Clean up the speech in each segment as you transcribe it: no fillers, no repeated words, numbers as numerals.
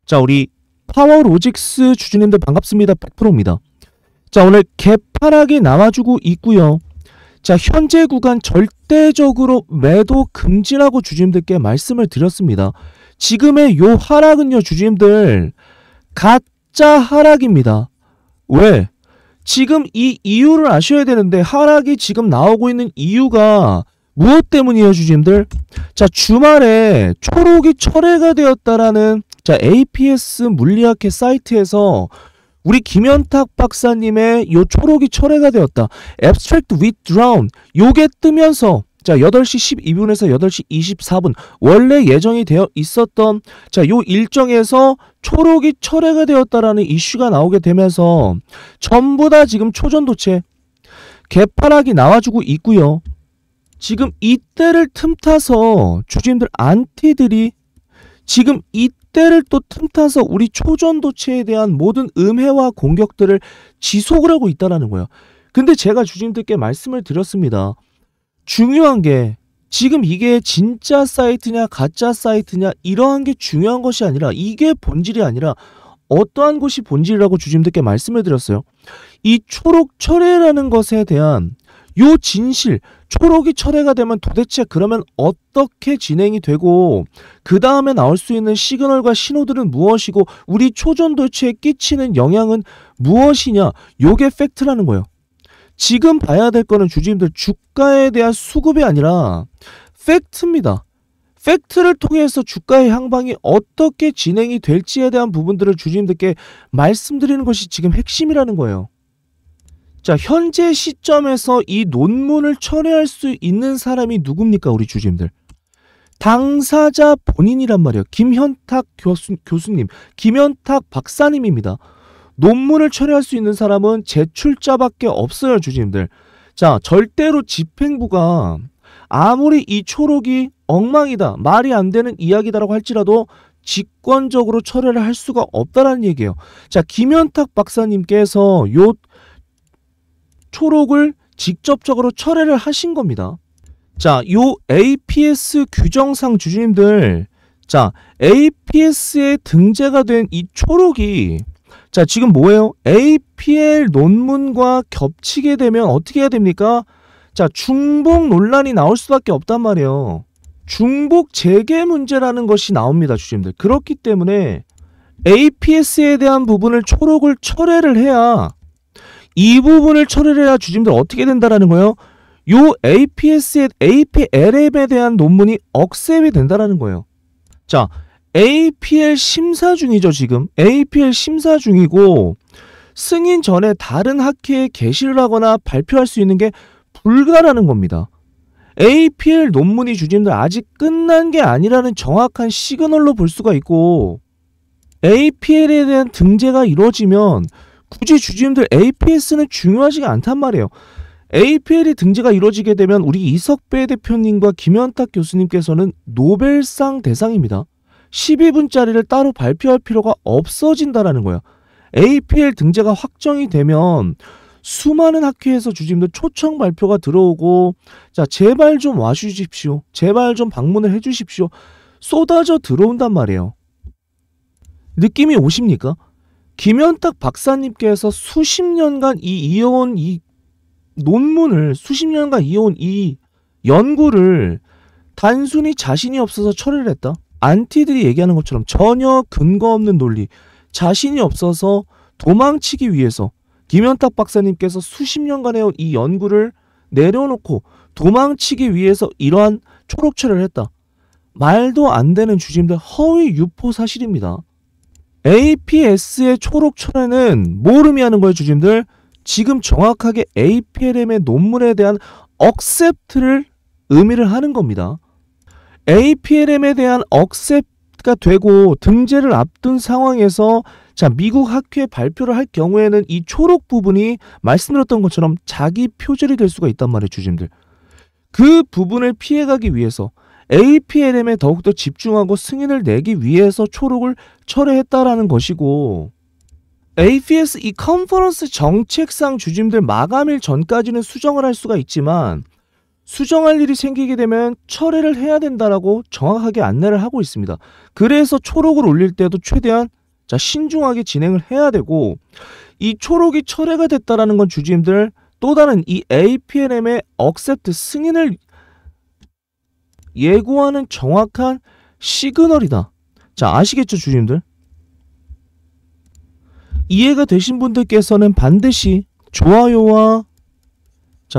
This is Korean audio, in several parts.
자, 우리 파워로직스 주주님들 반갑습니다. 100%입니다. 자, 오늘 개파락이 나와주고 있고요. 자, 현재 구간 절대적으로 매도 금지라고 주주님들께 말씀을 드렸습니다. 지금의 요 하락은요, 주주님들 가짜 하락입니다. 왜? 지금 이 이유를 아셔야 되는데, 하락이 지금 나오고 있는 이유가 무엇 때문이에요, 주주님들? 자, 주말에 초록이 철회가 되었다라는 APS 물리학회 사이트에서 우리 김현탁 박사님의 요 초록이 철회가 되었다, Abstract Withdrawn, 요게 뜨면서 자 8시 12분에서 8시 24분 원래 예정이 되어 있었던 요 일정에서 초록이 철회가 되었다라는 이슈가 나오게 되면서 전부 다 지금 초전도체 개파락이 나와주고 있고요. 지금 이때를 틈타서 주주님들 안티들이 지금 이때를 또 틈타서 우리 초전도체에 대한 모든 음해와 공격들을 지속을 하고 있다는 거예요. 근데 제가 주주님들께 말씀을 드렸습니다. 중요한 게 지금 이게 진짜 사이트냐 가짜 사이트냐 이러한 게 중요한 것이 아니라, 이게 본질이 아니라 어떠한 것이 본질이라고 주주님들께 말씀을 드렸어요. 이 초록 철회라는 것에 대한 요 진실, 초록이 철회가 되면 도대체 그러면 어떻게 진행이 되고 그 다음에 나올 수 있는 시그널과 신호들은 무엇이고 우리 초전도체에 끼치는 영향은 무엇이냐, 요게 팩트라는 거예요. 지금 봐야 될 거는 주주님들 주가에 대한 수급이 아니라 팩트입니다. 팩트를 통해서 주가의 향방이 어떻게 진행이 될지에 대한 부분들을 주주님들께 말씀드리는 것이 지금 핵심이라는 거예요. 자, 현재 시점에서 이 논문을 철회할 수 있는 사람이 누굽니까? 우리 주주님들. 당사자 본인이란 말이에요. 김현탁 교수님, 김현탁 박사님입니다. 논문을 철회할 수 있는 사람은 제출자밖에 없어요, 주주님들. 자, 절대로 집행부가 아무리 이 초록이 엉망이다, 말이 안 되는 이야기다라고 할지라도 직권적으로 철회를 할 수가 없다라는 얘기예요. 자, 김현탁 박사님께서 요 초록을 직접적으로 철회를 하신 겁니다. 자, 요 APS 규정상 주주님들, 자, APS에 등재가 된 이 초록이 자, 지금 뭐예요? APL 논문과 겹치게 되면 어떻게 해야 됩니까? 자, 중복 논란이 나올 수밖에 없단 말이에요. 중복 재개 문제라는 것이 나옵니다, 주주님들. 그렇기 때문에 APS에 대한 부분을 초록을 철회를 해야, 이 부분을 철회를 해야 주주님들 어떻게 된다라는 거예요? 요 APS의 APLM에 대한 논문이 억셉이 된다라는 거예요. 자, APL 심사 중이죠, 지금. APL 심사 중이고 승인 전에 다른 학회에 게시를 하거나 발표할 수 있는 게 불가라는 겁니다. APL 논문이 주주님들 아직 끝난 게 아니라는 정확한 시그널로 볼 수가 있고, APL에 대한 등재가 이루어지면 굳이 주주님들 APS는 중요하지가 않단 말이에요. APL이 등재가 이루어지게 되면 우리 이석배 대표님과 김현탁 교수님께서는 노벨상 대상입니다. 12분짜리를 따로 발표할 필요가 없어진다라는 거예요. APL 등재가 확정이 되면 수많은 학회에서 주주님들 초청 발표가 들어오고, 자, 제발 좀 와주십시오, 제발 좀 방문을 해주십시오, 쏟아져 들어온단 말이에요. 느낌이 오십니까? 김현탁 박사님께서 수십 년간 이어온 이 논문을, 수십 년간 이어온 이 연구를 단순히 자신이 없어서 철회를 했다? 안티들이 얘기하는 것처럼 전혀 근거 없는 논리, 자신이 없어서 도망치기 위해서 김현탁 박사님께서 수십 년간 해온 이 연구를 내려놓고 도망치기 위해서 이러한 초록 철회를 했다. 말도 안 되는 주주님들 허위 유포 사실입니다. APS의 초록 철회는 뭘 의미하는 거예요, 주주님들? 지금 정확하게 APLM의 논문에 대한 억셉트를 의미를 하는 겁니다. APLM에 대한 억셉트가 되고 등재를 앞둔 상황에서 자, 미국 학회 발표를 할 경우에는 이 초록 부분이 말씀드렸던 것처럼 자기 표절이 될 수가 있단 말이에요, 주주님들. 그 부분을 피해가기 위해서 APLM에 더욱더 집중하고 승인을 내기 위해서 초록을 철회했다라는 것이고, APS 이 컨퍼런스 정책상 주주님들 마감일 전까지는 수정을 할 수가 있지만 수정할 일이 생기게 되면 철회를 해야 된다라고 정확하게 안내를 하고 있습니다. 그래서 초록을 올릴 때도 최대한 신중하게 진행을 해야 되고, 이 초록이 철회가 됐다라는 건 주주님들 또 다른 이 APLM의 accept 승인을 예고하는 정확한 시그널이다. 자, 아시겠죠, 주주님들? 이해가 되신 분들께서는 반드시 좋아요와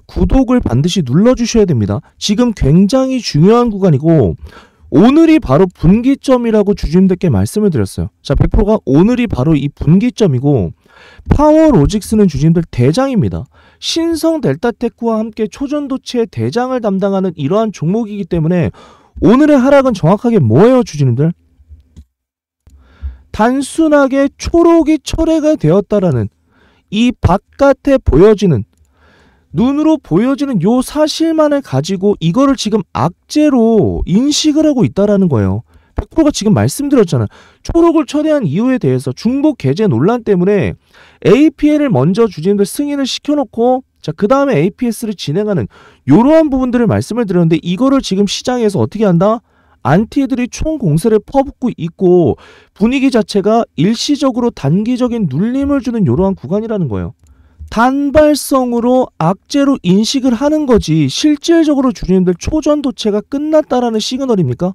구독을 반드시 눌러주셔야 됩니다. 지금 굉장히 중요한 구간이고, 오늘이 바로 분기점이라고 주주님들께 말씀을 드렸어요. 자, 100%가 오늘이 바로 이 분기점이고, 파워로직스는 주주님들 대장입니다. 신성 델타테크와 함께 초전도체의 대장을 담당하는 이러한 종목이기 때문에 오늘의 하락은 정확하게 뭐예요, 주주님들? 단순하게 초록이 철회가 되었다라는 이 바깥에 보여지는, 눈으로 보여지는 요 사실만을 가지고 이거를 지금 악재로 인식을 하고 있다라는 거예요. 100%가 지금 말씀드렸잖아요. 초록을 철회한 이유에 대해서 중복 개제 논란 때문에 APL을 먼저 주주님들 승인을 시켜놓고, 그 다음에 APS를 진행하는 이러한 부분들을 말씀을 드렸는데, 이거를 지금 시장에서 어떻게 한다? 안티들이 총 공세를 퍼붓고 있고, 분위기 자체가 일시적으로 단기적인 눌림을 주는 이러한 구간이라는 거예요. 단발성으로 악재로 인식을 하는 거지, 실질적으로 주주님들 초전도체가 끝났다라는 시그널입니까?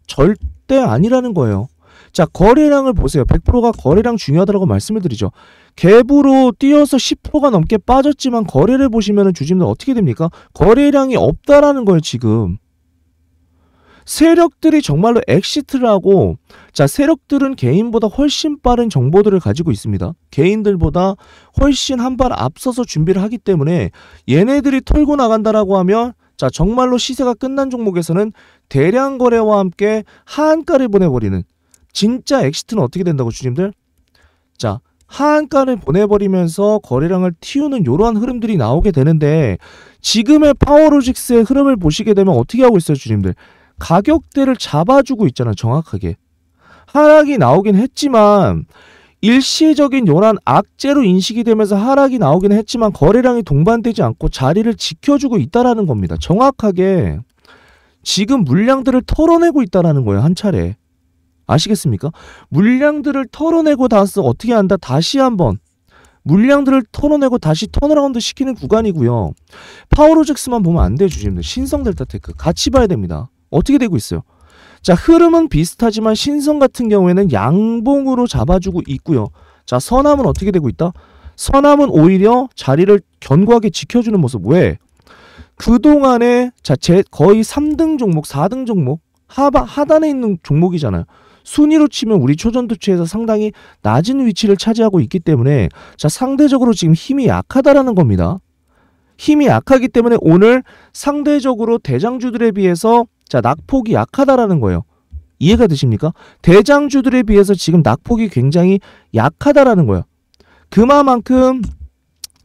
절대 아니라는 거예요. 자, 거래량을 보세요. 100%가 거래량 중요하다고 말씀을 드리죠. 갭으로 뛰어서 10%가 넘게 빠졌지만 거래를 보시면 주주님들 어떻게 됩니까? 거래량이 없다라는 거예요, 지금. 세력들이 정말로 엑시트를 하고, 세력들은 개인보다 훨씬 빠른 정보들을 가지고 있습니다. 개인들보다 훨씬 한 발 앞서서 준비를 하기 때문에 얘네들이 털고 나간다라고 하면, 정말로 시세가 끝난 종목에서는 대량 거래와 함께 하한가를 보내버리는, 진짜 엑시트는 어떻게 된다고, 주님들? 하한가를 보내버리면서 거래량을 틔우는 이러한 흐름들이 나오게 되는데, 지금의 파워로직스의 흐름을 보시게 되면 어떻게 하고 있어요, 주님들? 가격대를 잡아주고 있잖아요, 정확하게. 하락이 나오긴 했지만, 일시적인 요런 악재로 인식이 되면서 하락이 나오긴 했지만 거래량이 동반되지 않고 자리를 지켜주고 있다라는 겁니다. 정확하게 지금 물량들을 털어내고 있다라는 거예요, 한 차례. 아시겠습니까? 물량들을 털어내고 나서 어떻게 한다? 다시 한번 물량들을 털어내고 다시 턴어라운드 시키는 구간이고요. 파워로직스만 보면 안 돼요, 주주님들. 신성델타테크 같이 봐야 됩니다. 어떻게 되고 있어요? 흐름은 비슷하지만 신성 같은 경우에는 양봉으로 잡아주고 있고요. 선암은 어떻게 되고 있다? 선암은 오히려 자리를 견고하게 지켜주는 모습. 왜? 그동안에 거의 3등 종목, 4등 종목, 하단에 있는 종목이잖아요. 순위로 치면 우리 초전도체에서 상당히 낮은 위치를 차지하고 있기 때문에 상대적으로 지금 힘이 약하다라는 겁니다. 힘이 약하기 때문에 오늘 상대적으로 대장주들에 비해서 낙폭이 약하다라는 거예요. 이해가 되십니까? 대장주들에 비해서 지금 낙폭이 굉장히 약하다라는 거예요. 그만큼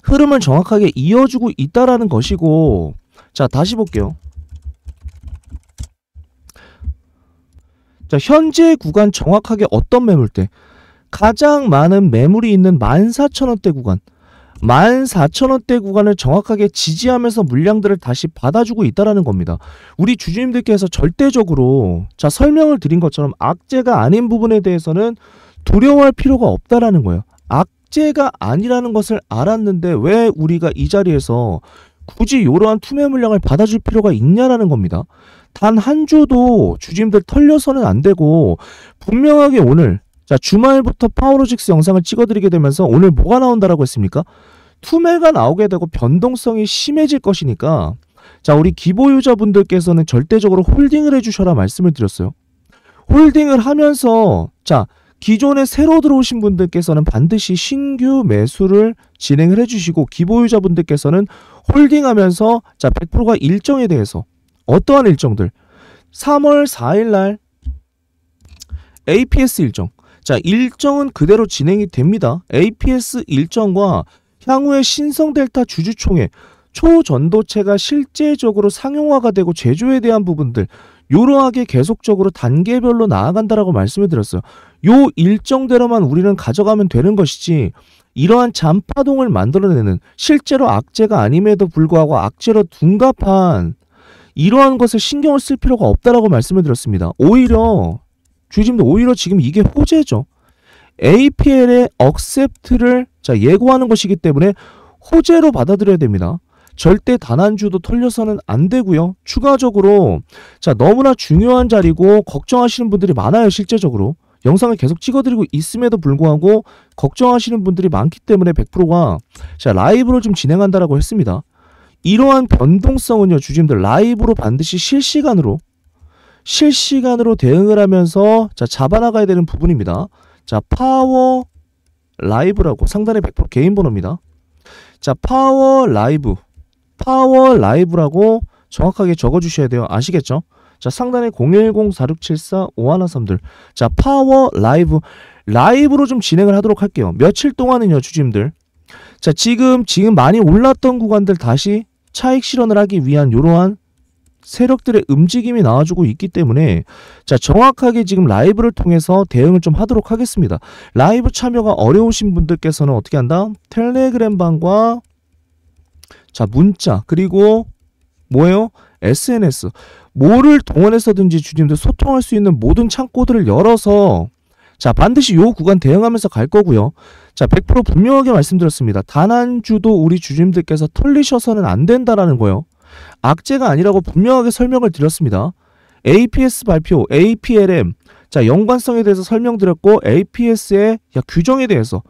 흐름을 정확하게 이어주고 있다라는 것이고, 다시 볼게요. 현재 구간 정확하게 어떤 매물대? 가장 많은 매물이 있는 14,000원대 구간. 14,000원대 구간을 정확하게 지지하면서 물량들을 다시 받아주고 있다는 겁니다. 우리 주주님들께서 절대적으로 설명을 드린 것처럼 악재가 아닌 부분에 대해서는 두려워할 필요가 없다라는 거예요. 악재가 아니라는 것을 알았는데 왜 우리가 이 자리에서 굳이 이러한 투매 물량을 받아줄 필요가 있냐라는 겁니다. 단 한 주도 주주님들 털려서는 안 되고, 분명하게 오늘 주말부터 파워로직스 영상을 찍어드리게 되면서 오늘 뭐가 나온다라고 했습니까? 투매가 나오게 되고 변동성이 심해질 것이니까, 우리 기보유저분들께서는 절대적으로 홀딩을 해주셔라 말씀을 드렸어요. 홀딩을 하면서 기존에 새로 들어오신 분들께서는 반드시 신규 매수를 진행을 해주시고, 기보유저분들께서는 홀딩하면서 100%가 일정에 대해서 어떠한 일정들, 3월 4일날 APS 일정, 일정은 그대로 진행이 됩니다. APS 일정과 향후의 신성델타 주주총회, 초전도체가 실제적으로 상용화가 되고 제조에 대한 부분들, 요러하게 계속적으로 단계별로 나아간다라고 말씀을 드렸어요. 요 일정대로만 우리는 가져가면 되는 것이지 이러한 잔파동을 만들어내는 실제로 악재가 아님에도 불구하고 악재로 둔갑한 이러한 것을 신경을 쓸 필요가 없다라고 말씀을 드렸습니다. 오히려 주주님들 오히려 지금 이게 호재죠. APL의 accept를 예고하는 것이기 때문에 호재로 받아들여야 됩니다. 절대 단한주도 털려서는 안 되고요. 추가적으로 너무나 중요한 자리고 걱정하시는 분들이 많아요. 실제적으로 영상을 계속 찍어드리고 있음에도 불구하고 걱정하시는 분들이 많기 때문에 100%가 라이브로 좀 진행한다라고 했습니다. 이러한 변동성은요, 주주님들 라이브로 반드시 실시간으로 대응을 하면서 잡아나가야 되는 부분입니다. 파워 라이브라고 상단에 100% 개인 번호입니다. 파워 라이브라고 정확하게 적어주셔야 돼요. 아시겠죠? 상단에 010-4674-5113들. 파워 라이브로 좀 진행을 하도록 할게요. 며칠 동안은요, 주주님들. 지금 많이 올랐던 구간들 다시 차익 실현을 하기 위한 이러한 세력들의 움직임이 나와주고 있기 때문에 정확하게 지금 라이브를 통해서 대응을 좀 하도록 하겠습니다. 라이브 참여가 어려우신 분들께서는 어떻게 한다? 텔레그램 방과 문자 그리고 뭐예요? SNS 뭐를 동원해서든지 주님들 소통할 수 있는 모든 창고들을 열어서 반드시 요 구간 대응하면서 갈 거고요. 100% 분명하게 말씀드렸습니다. 단 한 주도 우리 주주님들께서 털리셔서는 안 된다라는 거예요. 악재가 아니라고 분명하게 설명을 드렸습니다. APS 발표, APLM 연관성에 대해서 설명드렸고 APS의 규정에 대해서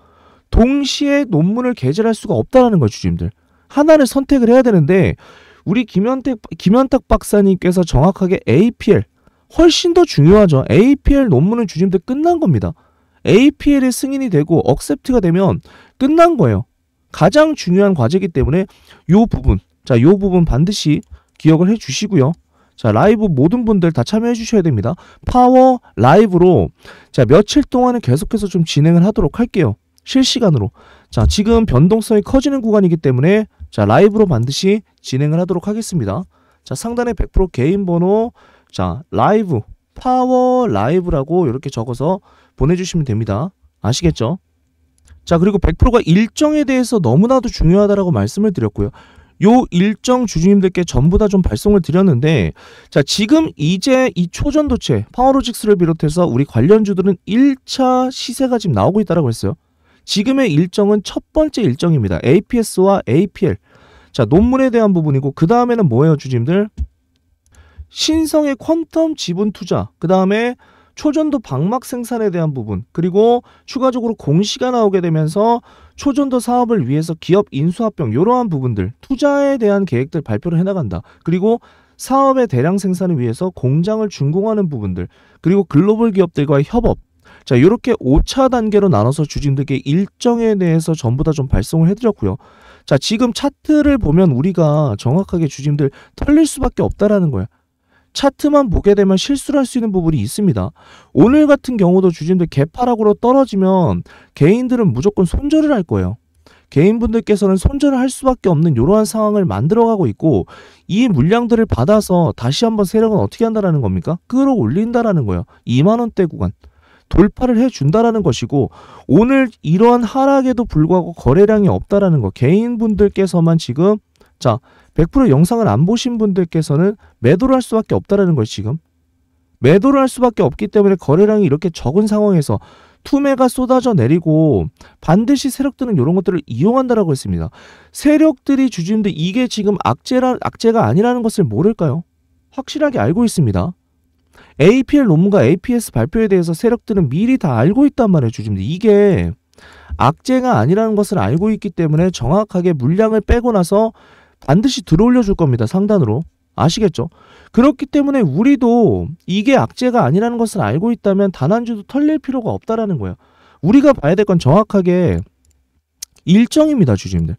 동시에 논문을 게재할 수가 없다라는 거예요. 주주님들 하나를 선택을 해야 되는데 우리 김현탁 박사님께서 정확하게 APL 훨씬 더 중요하죠. APL 논문은 주주님들 끝난 겁니다. APL의 승인이 되고 accept가 되면 끝난 거예요. 가장 중요한 과제이기 때문에 요 부분 반드시 기억을 해 주시고요. 라이브 모든 분들 다 참여해 주셔야 됩니다. 파워 라이브로 며칠 동안은 계속해서 좀 진행을 하도록 할게요. 실시간으로. 지금 변동성이 커지는 구간이기 때문에 라이브로 반드시 진행을 하도록 하겠습니다. 상단에 100% 개인 번호 라이브 파워 라이브라고 이렇게 적어서 보내주시면 됩니다. 아시겠죠? 그리고 100%가 일정에 대해서 너무나도 중요하다라고 말씀을 드렸고요. 요 일정 주주님들께 전부 다 좀 발송을 드렸는데 지금 이제 이 초전도체 파워로직스를 비롯해서 우리 관련주들은 1차 시세가 지금 나오고 있다라고 했어요. 지금의 일정은 첫 번째 일정입니다. APS와 APL 논문에 대한 부분이고 그 다음에는 뭐예요 주주님들? 신성의 퀀텀 지분 투자 그 다음에 초전도 방막 생산에 대한 부분 그리고 추가적으로 공시가 나오게 되면서 초전도 사업을 위해서 기업 인수합병 이러한 부분들 투자에 대한 계획들 발표를 해나간다. 그리고 사업의 대량 생산을 위해서 공장을 준공하는 부분들 그리고 글로벌 기업들과의 협업 이렇게 5차 단계로 나눠서 주주님들께 일정에 대해서 전부 다 좀 발송을 해드렸고요. 지금 차트를 보면 우리가 정확하게 주주님들 털릴 수밖에 없다라는 거예요. 차트만 보게 되면 실수를 할 수 있는 부분이 있습니다. 오늘 같은 경우도 주주님들 개파락으로 떨어지면 개인들은 무조건 손절을 할 거예요. 개인분들께서는 손절을 할 수밖에 없는 이러한 상황을 만들어가고 있고 이 물량들을 받아서 다시 한번 세력은 어떻게 한다라는 겁니까? 끌어올린다라는 거예요. 2만원대 구간 돌파를 해준다라는 것이고 오늘 이러한 하락에도 불구하고 거래량이 없다라는 거 개인분들께서만 지금 100% 영상을 안 보신 분들께서는 매도를 할 수밖에 없다라는 거예요. 지금 매도를 할 수밖에 없기 때문에 거래량이 이렇게 적은 상황에서 투매가 쏟아져 내리고 반드시 세력들은 이런 것들을 이용한다라고 했습니다. 세력들이 주주님들 이게 지금 악재가 아니라는 것을 모를까요? 확실하게 알고 있습니다. APL 논문과 APS 발표에 대해서 세력들은 미리 다 알고 있단 말이에요. 주주님들 이게 악재가 아니라는 것을 알고 있기 때문에 정확하게 물량을 빼고 나서 반드시 들어올려 줄 겁니다. 상단으로. 아시겠죠? 그렇기 때문에 우리도 이게 악재가 아니라는 것을 알고 있다면 단 한 주도 털릴 필요가 없다라는 거예요. 우리가 봐야 될 건 정확하게 일정입니다. 주주님들.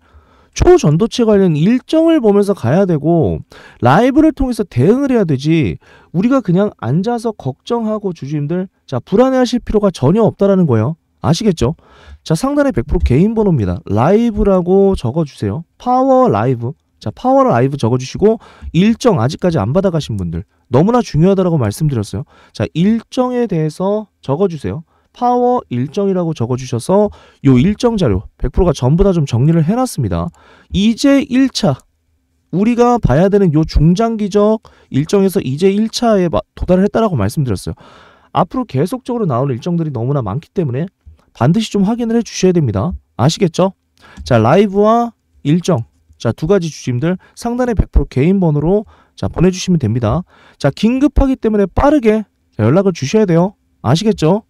초전도체 관련 일정을 보면서 가야 되고 라이브를 통해서 대응을 해야 되지 우리가 그냥 앉아서 걱정하고 주주님들 불안해하실 필요가 전혀 없다라는 거예요. 아시겠죠? 상단에 100% 개인 번호입니다. 라이브라고 적어주세요. 파워 라이브. 파워 라이브 적어주시고 일정 아직까지 안 받아가신 분들 너무나 중요하다고 말씀드렸어요. 일정에 대해서 적어주세요. 파워 일정이라고 적어주셔서 요 일정 자료 100%가 전부 다 좀 정리를 해놨습니다. 이제 1차 우리가 봐야 되는 요 중장기적 일정에서 이제 1차에 도달을 했다라고 말씀드렸어요. 앞으로 계속적으로 나올 일정들이 너무나 많기 때문에 반드시 좀 확인을 해 주셔야 됩니다. 아시겠죠? 자, 라이브와 일정. 자, 두 가지 주심들 상단에 100% 개인 번호로 자, 보내주시면 됩니다. 자, 긴급하기 때문에 빠르게 연락을 주셔야 돼요. 아시겠죠?